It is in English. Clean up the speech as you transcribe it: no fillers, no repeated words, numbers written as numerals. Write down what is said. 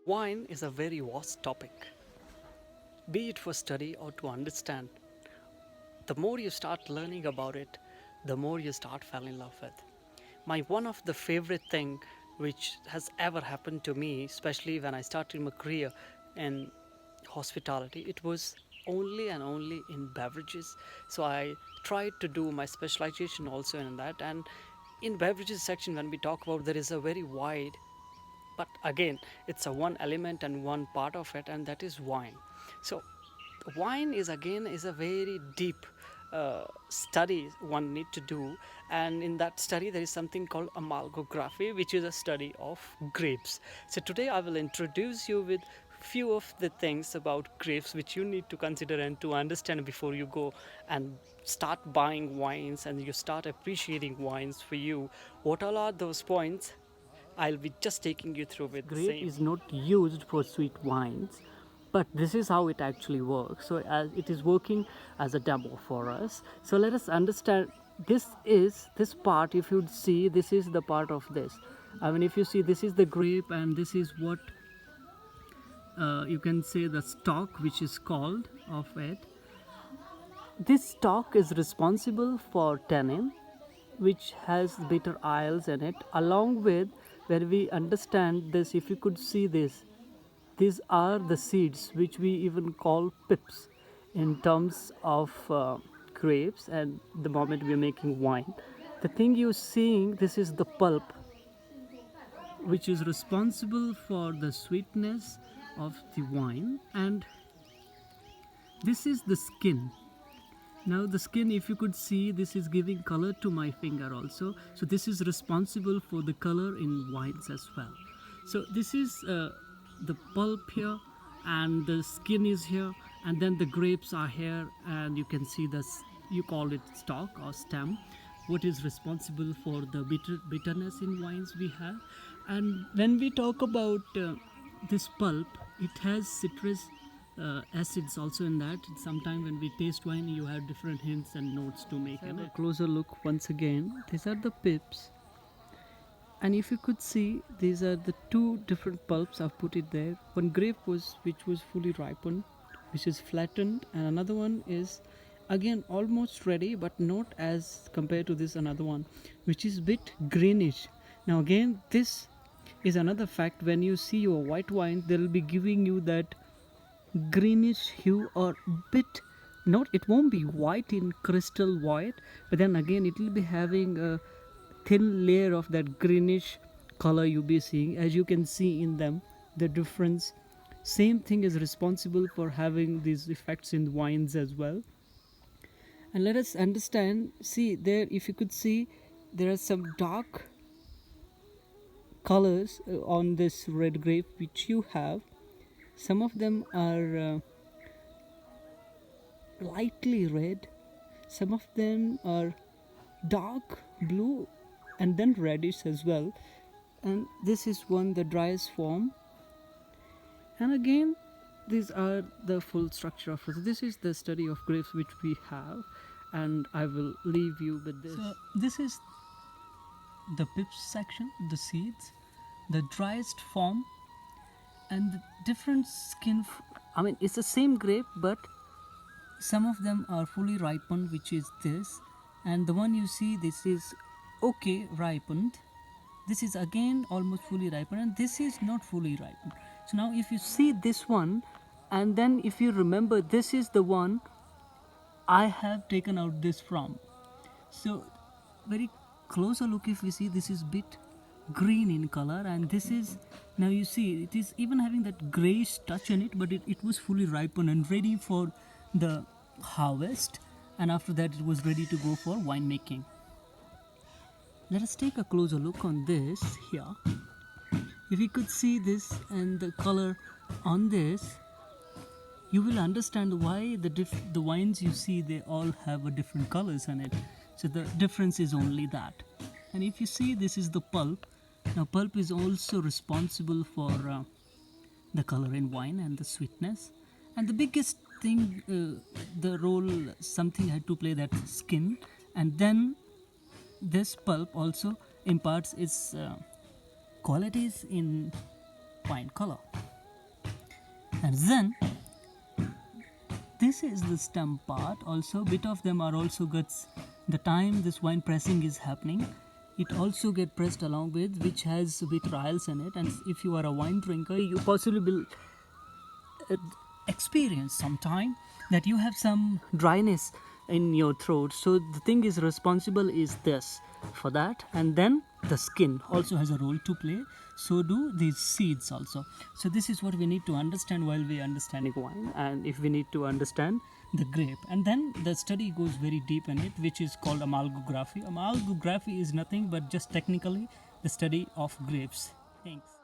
Wine is a very vast topic, be it for study or to understand. The more you start learning about it, the more you start falling in love with. My one of the favorite thing which has ever happened to me, especially when I started my career in hospitality, it was only and only in beverages. So I tried to do my specialization also in that. And in beverages section, when we talk about, there is a very wide, but again it's a one element and one part of it, and that is wine. So wine is again is a very deep study one need to do, and in that study there is something called amalgography, which is a study of grapes. So today I will introduce you with few of the things about grapes which you need to consider and to understand before you go and start buying wines and you start appreciating wines for you. What all are those points? I'll be just taking you through with the Grape same. is not used for sweet wines, but this is how it actually works. So as it is working as a demo for us, so let us understand. This part, if you see, this is the part of this. I mean, if you see, this is the grape and this is what you can say the stalk, which is called of it. This stalk is responsible for tannin, which has bitter aisles in it, along with, where we understand this, if you could see this, these are the seeds which we even call pips in terms of grapes, and the moment we are making wine, the thing you're seeing, this is the pulp which is responsible for the sweetness of the wine, and this is the skin. Now the skin, if you could see, this is giving color to my finger also. So this is responsible for the color in wines as well. So this is the pulp here, and the skin is here, and then the grapes are here, and you can see this, you call it stalk or stem, what is responsible for the bitterness in wines we have. And when we talk about this pulp, it has citrus acids also in that. Sometimes when we taste wine, you have different hints and notes to make. And a closer look once again, these are the pips, and if you could see, these are the two different pulps I've put it there. One grape was which was fully ripened, which is flattened, and another one is again almost ready, but not as compared to this another one, which is bit greenish. Now again, this is another fact. When you see your white wine, they'll be giving you that greenish hue, or bit, not, it won't be white in crystal white, but then again it will be having a thin layer of that greenish color you'll be seeing. As you can see in them, the difference, same thing is responsible for having these effects in wines as well. And let us understand, see there, if you could see, there are some dark colors on this red grape which you have. Some of them are lightly red, some of them are dark blue, and then reddish as well. And this is one, the driest form. And again, these are the full structure of it. This is the study of grapes which we have, and I will leave you with this. So this is the pips section, the seeds, the driest form, and the different skin. I mean, it's the same grape, but some of them are fully ripened, which is this, and the one you see, this is okay ripened. This is again almost fully ripened, and this is not fully ripened. So now if you see this one, and then if you remember, this is the one I have taken out this from. So very closer look, if we see, this is bit green in color, and this is, now you see, it is even having that grayish touch in it, but it was fully ripened and ready for the harvest, and after that it was ready to go for winemaking. Let us take a closer look on this here. If you could see this and the color on this, you will understand why the wines you see, they all have a different colors in it. So the difference is only that. And if you see, this is the pulp. Now pulp is also responsible for the color in wine and the sweetness. And the biggest thing, the role something had to play, that skin. And then this pulp also imparts its qualities in wine color. And then this is the stem part. Also, bit of them are also gets the time this wine pressing is happening. It also get pressed along with, which has vitrials in it. And if you are a wine drinker, you possibly will experience sometime that you have some dryness in your throat. So the thing is responsible is this for that. And then the skin also has a role to play, so do these seeds also. So this is what we need to understand while we understanding wine, and if we need to understand the grape. And then the study goes very deep in it, which is called analoggraphy. Analoggraphy is nothing but just technically the study of grapes. Thanks.